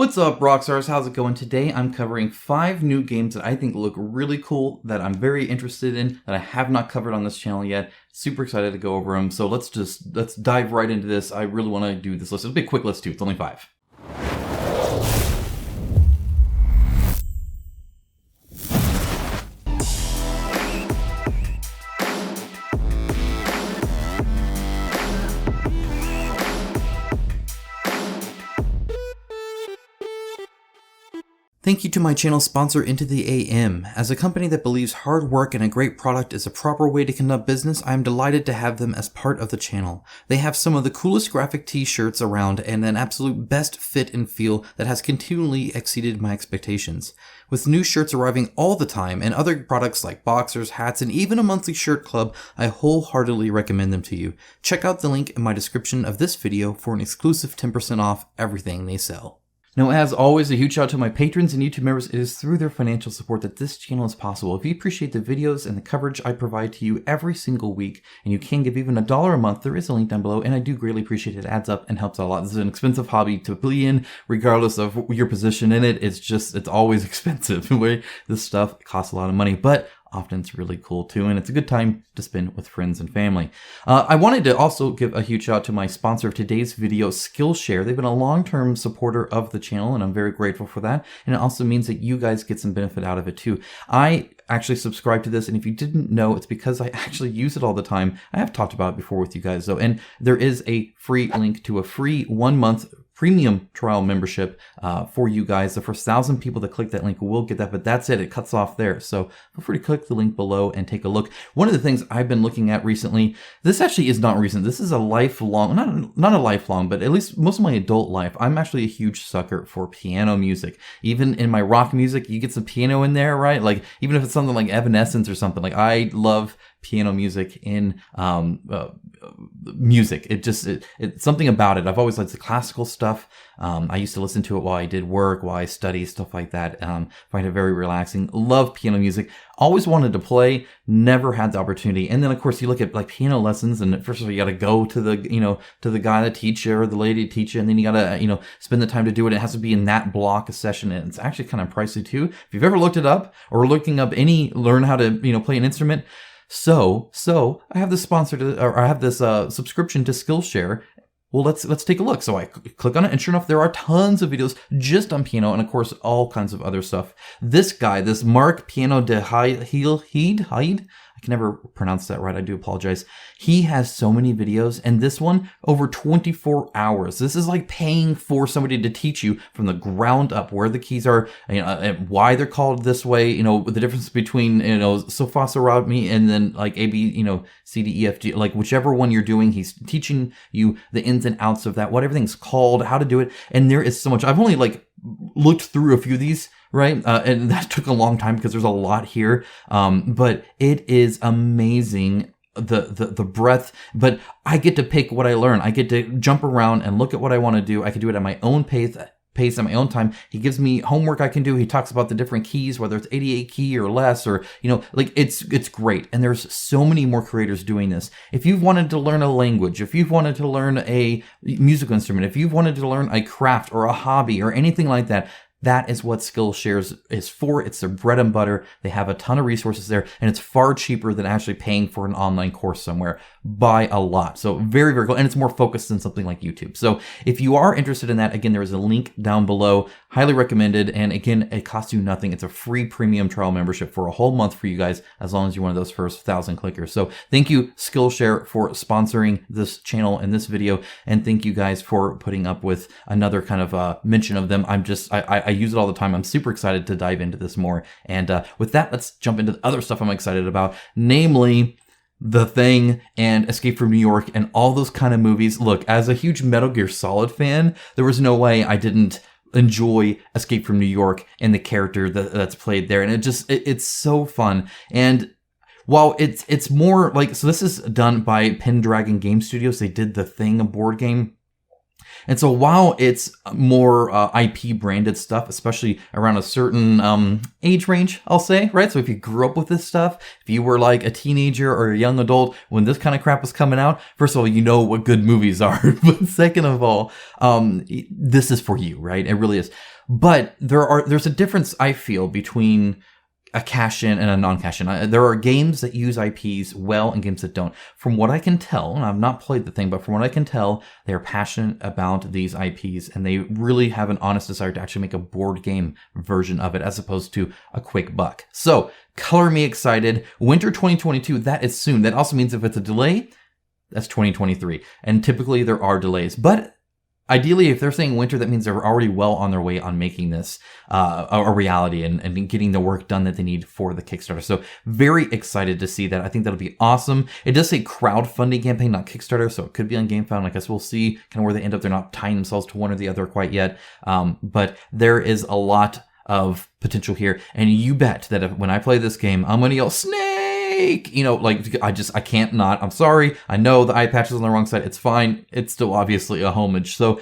What's up, Rockstars? How's it going? Today I'm covering 5 new games that I think look really cool, that I'm very interested in, that I have not covered on this channel yet. Super excited to go over them. So let's dive right into this. I really want to do this list. It'll be a quick list too. It's only 5. Thank you to my channel sponsor Into the AM. As a company that believes hard work and a great product is a proper way to conduct business, I am delighted to have them as part of the channel. They have some of the coolest graphic t-shirts around and an absolute best fit and feel that has continually exceeded my expectations. With new shirts arriving all the time and other products like boxers, hats, and even a monthly shirt club, I wholeheartedly recommend them to you. Check out the link in my description of this video for an exclusive 10% off everything they sell. Now, as always, a huge shout out to my patrons and YouTube members. It is through their financial support that this channel is possible. If you appreciate the videos and the coverage I provide to you every single week, and you can give even $1 a month, there is a link down below, and I do greatly appreciate it. It adds up and helps out a lot. This is an expensive hobby to be in, regardless of your position in it. It's always expensive. The way this stuff costs a lot of money, but often it's really cool too, and it's a good time to spend with friends and family. I wanted to also give a huge shout out to my sponsor of today's video, Skillshare. They've been a long-term supporter of the channel, and I'm very grateful for that. And it also means that you guys get some benefit out of it too. I actually subscribe to this, and if you didn't know, it's because I actually use it all the time. I have talked about it before with you guys though, and there is a free link to a free 1-month premium trial membership for you guys. The first 1,000 people that click that link will get that, but that's it. It cuts off there. So feel free to click the link below and take a look. One of the things I've been looking at recently, this actually is not recent. This is a lifelong, not a lifelong, but at least most of my adult life, I'm actually a huge sucker for piano music. Even in my rock music, you get some piano in there, right? Like even if it's something like Evanescence or something, like I love piano music in music. It's something about it. I've always liked the classical stuff. I used to listen to it while I did work, while I study, stuff like that. Find it very relaxing. Love piano music. Always wanted to play, never had the opportunity. And then of course you look at like piano lessons, and first of all you got to go to the guy that teach you or the lady to teach you, and then you got to spend the time to do it. It has to be in that block of session, and it's actually kind of pricey too. If you've ever looked it up or looking up learn how to play an instrument. So I have this subscription to Skillshare. Well, let's take a look. So I click on it, and sure enough, there are tons of videos just on piano, and of course, all kinds of other stuff. This guy, this Mark Piano de Hyde, I can never pronounce that right. I do apologize. He has so many videos, and this one over 24 hours. This is like paying for somebody to teach you from the ground up where the keys are, and why they're called this way. The difference between so fa so ra mi and then like A B, C D E F G, like whichever one you're doing. He's teaching you the ins and outs of that, what everything's called, how to do it, and there is so much. I've only looked through a few of these, right? And that took a long time because there's a lot here. But it is amazing, the breadth, but I get to pick what I learn. I get to jump around and look at what I want to do. I can do it at my own pace at my own time. He gives me homework I can do. He talks about the different keys, whether it's 88 key or less, or, it's great. And there's so many more creators doing this. If you've wanted to learn a language, if you've wanted to learn a musical instrument, if you've wanted to learn a craft or a hobby or anything like that, that is what Skillshare is for. It's their bread and butter. They have a ton of resources there, and it's far cheaper than actually paying for an online course somewhere by a lot. So very, very cool. And it's more focused than something like YouTube. So if you are interested in that, again, there is a link down below. Highly recommended. And again, it costs you nothing. It's a free premium trial membership for a whole month for you guys, as long as you're one of those first 1,000 clickers. So thank you, Skillshare, for sponsoring this channel and this video. And thank you guys for putting up with another kind of mention of them. I use it all the time. I'm super excited to dive into this more. And with that, let's jump into the other stuff I'm excited about, namely The Thing and Escape from New York and all those kind of movies. Look, as a huge Metal Gear Solid fan, there was no way I didn't enjoy Escape from New York and the character that's played there. And it's so fun. And while it's more like, so this is done by Pendragon Game Studios. They did The Thing, a board game. And so while it's more IP branded stuff, especially around a certain age range, I'll say, right? So if you grew up with this stuff, if you were like a teenager or a young adult when this kind of crap was coming out, first of all, you know what good movies are. But second of all, this is for you, right? It really is. But there's a difference, I feel, between a cash-in and a non-cash-in. There are games that use IPs well and games that don't. From what I can tell, and I've not played the thing, but from what I can tell, they're passionate about these IPs and they really have an honest desire to actually make a board game version of it as opposed to a quick buck. So, color me excited. Winter 2022, that is soon. That also means if it's a delay, that's 2023. And typically there are delays. But ideally, if they're saying winter, that means they're already well on their way on making this a reality and getting the work done that they need for the Kickstarter. So very excited to see that. I think that'll be awesome. It does say crowdfunding campaign, not Kickstarter, so it could be on GameFound. I guess we'll see kind of where they end up. They're not tying themselves to one or the other quite yet. But there is a lot of potential here. And you bet that when I play this game, I'm going to yell, Snake! You know, like, I can't not. I'm sorry. I know the eye patch is on the wrong side. It's fine. It's still obviously a homage. So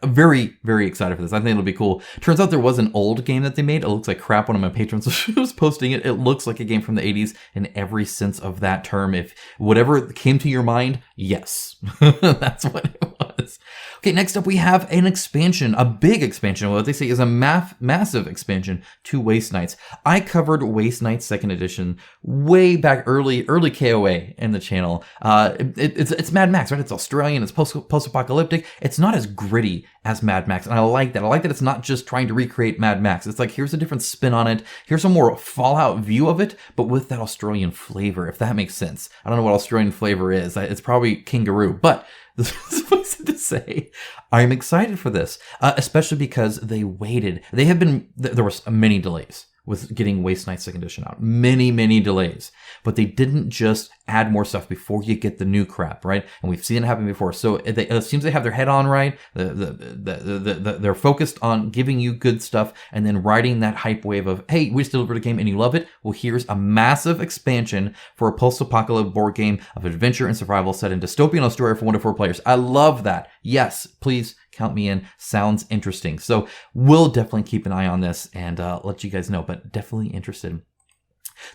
very, very excited for this. I think it'll be cool. Turns out there was an old game that they made. It looks like crap. One of my patrons was posting it. It looks like a game from the 80s in every sense of that term. If whatever came to your mind, yes. That's what it was. Okay, next up we have an expansion, a big expansion. What they say is a massive expansion to Waste Knights. I covered Waste Knights 2nd Edition way back early KOA in the channel. It's Mad Max, right? It's Australian, it's post-apocalyptic. It's not as gritty as Mad Max, and I like that. I like that it's not just trying to recreate Mad Max. It's like, here's a different spin on it. Here's a more Fallout view of it, but with that Australian flavor, if that makes sense. I don't know what Australian flavor is. It's probably kangaroo, but suffice it to say, I'm excited for this, especially because they waited. There was many delays with getting Waste Knights 2nd Edition out. Many delays. But they didn't just add more stuff before you get the new crap, right? And we've seen it happen before. So it seems they have their head on right. They're focused on giving you good stuff and then riding that hype wave of, hey, we just delivered a game and you love it. Well, here's a massive expansion for a post-apocalyptic board game of adventure and survival set in dystopian Australia for 1 to 4 players. I love that. Yes, please count me in. Sounds interesting. So we'll definitely keep an eye on this and let you guys know, but definitely interested.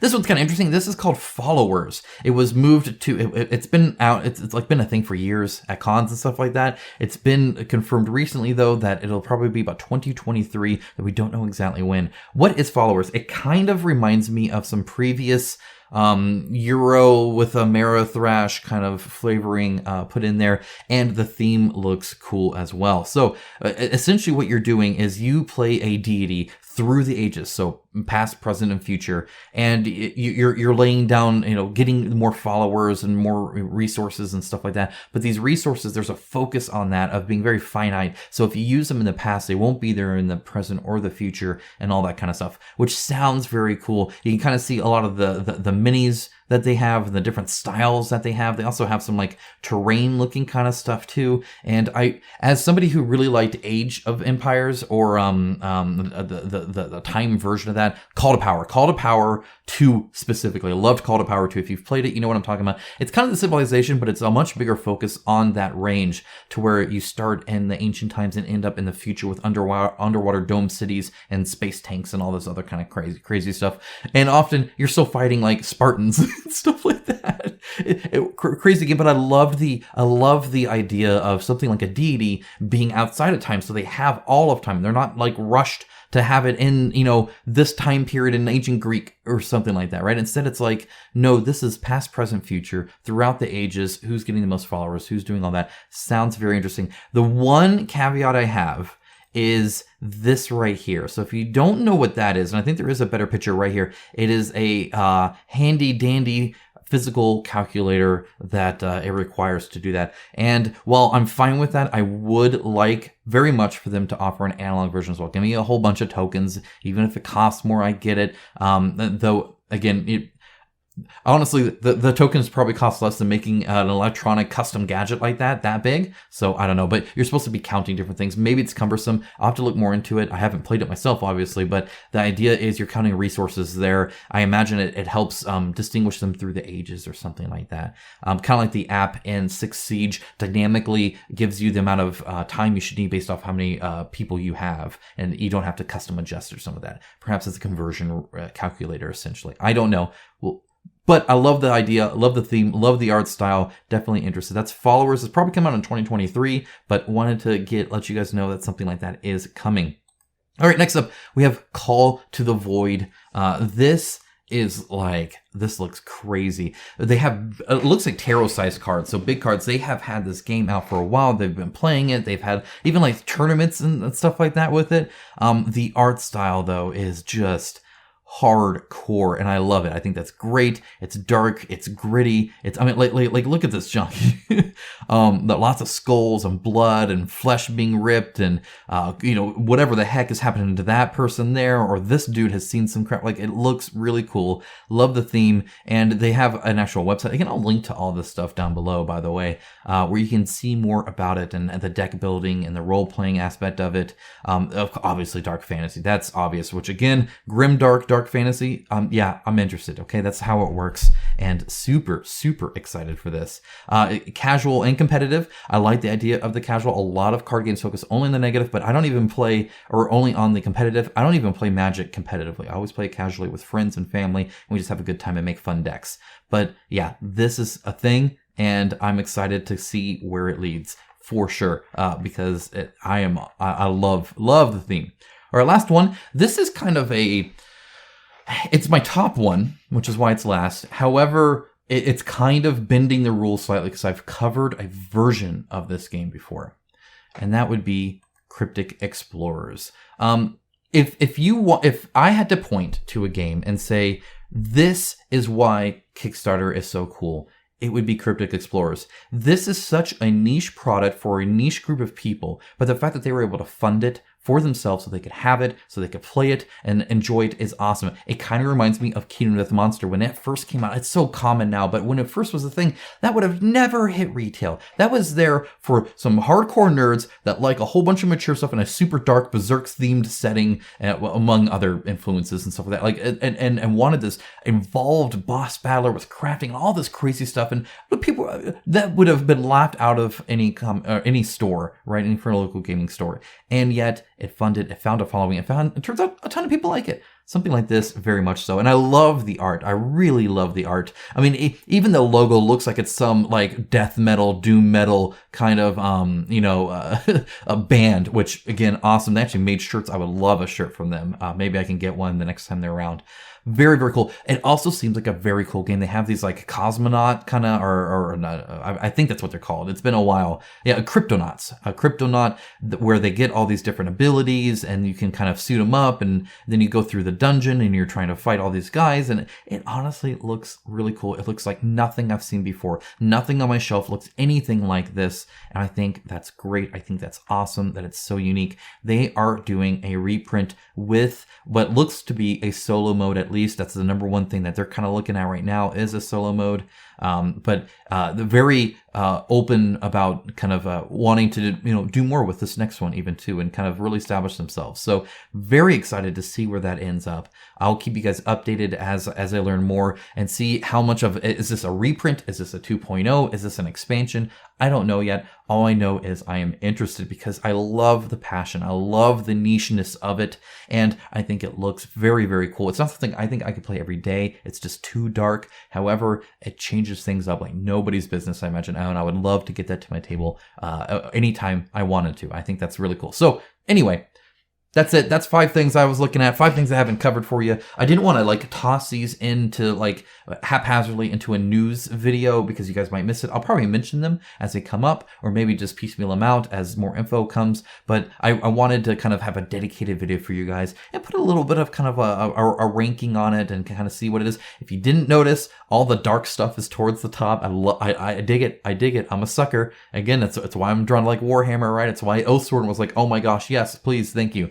This one's kind of interesting. This is called Followers. It was moved to, it's been out, it's like been a thing for years at cons and stuff like that. It's been confirmed recently though that it'll probably be about 2023, that we don't know exactly when. What is Followers? It kind of reminds me of some previous Euro with a Amerithrash kind of flavoring put in there, and the theme looks cool as well. So essentially what you're doing is you play a deity through the ages, so past, present, and future, and you're laying down, getting more followers and more resources and stuff like that. But these resources, there's a focus on that of being very finite. So if you use them in the past, they won't be there in the present or the future and all that kind of stuff, which sounds very cool. You can kind of see a lot of the minis that they have, the different styles that they have. They also have some like terrain looking kind of stuff too. And I, as somebody who really liked Age of Empires or the time version of that, Call to Power 2 specifically. I loved Call to Power 2. If you've played it, you know what I'm talking about. It's kind of the civilization, but it's a much bigger focus on that range to where you start in the ancient times and end up in the future with underwater dome cities and space tanks and all this other kind of crazy stuff. And often you're still fighting like Spartans and stuff like that. Crazy game, but I love the idea of something like a deity being outside of time, so they have all of time. They're not like rushed to have it in, this time period in ancient Greek or something like that, right? Instead, it's like, no, this is past, present, future, throughout the ages, who's getting the most followers, who's doing all that. Sounds very interesting. The one caveat I have is this right here. So if you don't know what that is, and I think there is a better picture right here, it is a handy dandy physical calculator that it requires to do that. And while I'm fine with that, I would like very much for them to offer an analog version as well. Give me a whole bunch of tokens, even if it costs more, I get it. Though, again, honestly, the tokens probably cost less than making an electronic custom gadget like that big. So I don't know, but you're supposed to be counting different things. Maybe it's cumbersome. I'll have to look more into it. I haven't played it myself, obviously, but the idea is you're counting resources there. I imagine it helps distinguish them through the ages or something like that. Kind of like the app in Six Siege dynamically gives you the amount of time you should need based off how many people you have, and you don't have to custom adjust or some of that. Perhaps it's a conversion calculator, essentially. I don't know. Well, but I love the idea, love the theme, love the art style. Definitely interested. That's Followers. It's probably come out in 2023, but wanted to let you guys know that something like that is coming. All right, next up, we have Call to the Void. This looks crazy. They have, it looks like tarot-sized cards, so big cards. They have had this game out for a while. They've been playing it. They've had even like tournaments and stuff like that with it. The art style, though, is just hardcore, and I love it. I think that's great. It's dark, it's gritty. Like look at this junk. Lots of skulls and blood and flesh being ripped, and whatever the heck is happening to that person there, or this dude has seen some crap. Like, it looks really cool. Love the theme, and they have an actual website. Again, I'll link to all this stuff down below, by the way, where you can see more about it and the deck building and the role playing aspect of it. Obviously, dark fantasy. That's obvious. Which again, grim dark fantasy. Yeah, I'm interested. Okay, that's how it works, and super excited for this. Casual and competitive. I like the idea of the casual. A lot of card games focus only on the negative, but I don't even play, or only on the competitive. I don't even play Magic competitively. I always play casually with friends and family, and we just have a good time and make fun decks. But yeah, this is a thing, and I'm excited to see where it leads for sure, because I love the theme. All right, last one. This is kind of it's my top one, which is why it's last. However, it's kind of bending the rules slightly because I've covered a version of this game before, and that would be Cryptic Explorers. If I had to point to a game and say this is why Kickstarter is so cool, it would be Cryptic Explorers. This is such a niche product for a niche group of people, but the fact that they were able to fund it for themselves so they could have it, so they could play it and enjoy it is awesome. It kind of reminds me of Kingdom Death Monster when it first came out. It's so common now, but when it first was a thing, that would have never hit retail. That was there for some hardcore nerds that like a whole bunch of mature stuff in a super dark Berserk themed setting, among other influences and stuff like that. Like, and wanted this involved boss battler with crafting and all this crazy stuff. And people that would have been laughed out of any store, right? Any local gaming store. And yet it found a following, it turns out a ton of people like it. Something like this, very much so. And I love the art. I really love the art. I mean, even the logo looks like it's some like death metal, doom metal kind of, a band, which again, awesome. They actually made shirts. I would love a shirt from them. Maybe I can get one the next time they're around. Very, very cool. It also seems like a very cool game. They have these like cosmonaut kind of, or not, I think that's what they're called. It's been a while. Yeah, cryptonauts. A cryptonaut where they get all these different abilities and you can kind of suit them up, and then you go through the dungeon and you're trying to fight all these guys, and it honestly looks really cool. It looks like nothing I've seen before. Nothing on my shelf looks anything like this, and I think that's great. I think that's awesome that it's so unique. They are doing a reprint with what looks to be a solo mode, at least. That's the number one thing that they're kind of looking at right now, is a solo mode. But they're very open about kind of wanting to do more with this next one even too, and kind of really establish themselves. So very excited to see where that ends up. I'll keep you guys updated as I learn more and see how much of it is this a reprint, is this a 2.0, is this an expansion? I don't know yet. All I know is I am interested because I love the passion. I love the nicheness of it, and I think it looks very, very cool. It's not something I think I could play every day. It's just too dark. However, it changes things up like nobody's business, I imagine. And I would love to get that to my table anytime I wanted to. I think that's really cool. So anyway, that's it. That's 5 things I was looking at, 5 things I haven't covered for you. I didn't want to like toss these into like haphazardly into a news video because you guys might miss it. I'll probably mention them as they come up, or maybe just piecemeal them out as more info comes. But I wanted to kind of have a dedicated video for you guys and put a little bit of kind of a ranking on it and kind of see what it is. If you didn't notice, all the dark stuff is towards the top. I dig it. I dig it. I'm a sucker. Again, it's why I'm drawn to like Warhammer, right? It's why Oathsworn was like, oh my gosh, yes, please, thank you.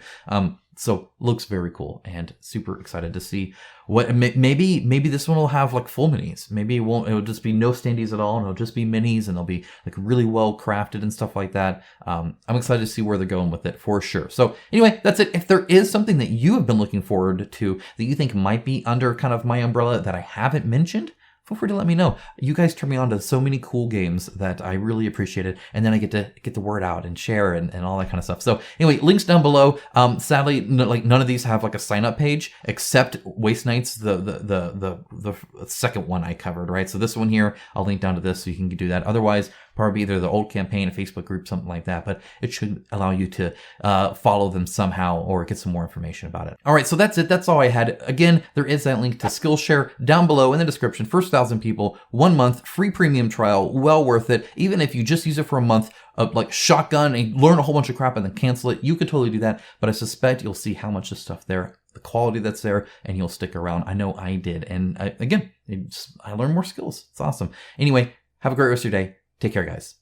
So looks very cool, and super excited to see what maybe this one will have like full minis. Maybe it'll just be no standees at all, and it'll just be minis, and they'll be like really well crafted and stuff like that. I'm excited to see where they're going with it for sure. So anyway, that's it. If there is something that you have been looking forward to that you think might be under kind of my umbrella that I haven't mentioned, feel free to let me know. You guys turn me on to so many cool games that I really appreciate it. And then I get to get the word out and share and all that kind of stuff. So anyway, links down below. Sadly, none of these have like a sign up page except Waste Nights, the second one I covered, right? So this one here, I'll link down to this so you can do that. Otherwise, probably either the old campaign, a Facebook group, something like that, but it should allow you to follow them somehow or get some more information about it. All right, so that's it. That's all I had. Again, there is that link to Skillshare down below in the description. First 1,000 people, 1 month, free premium trial, well worth it. Even if you just use it for a month, like shotgun and learn a whole bunch of crap and then cancel it, you could totally do that. But I suspect you'll see how much of stuff there, the quality that's there, and you'll stick around. I know I did. And again, I learned more skills. It's awesome. Anyway, have a great rest of your day. Take care, guys.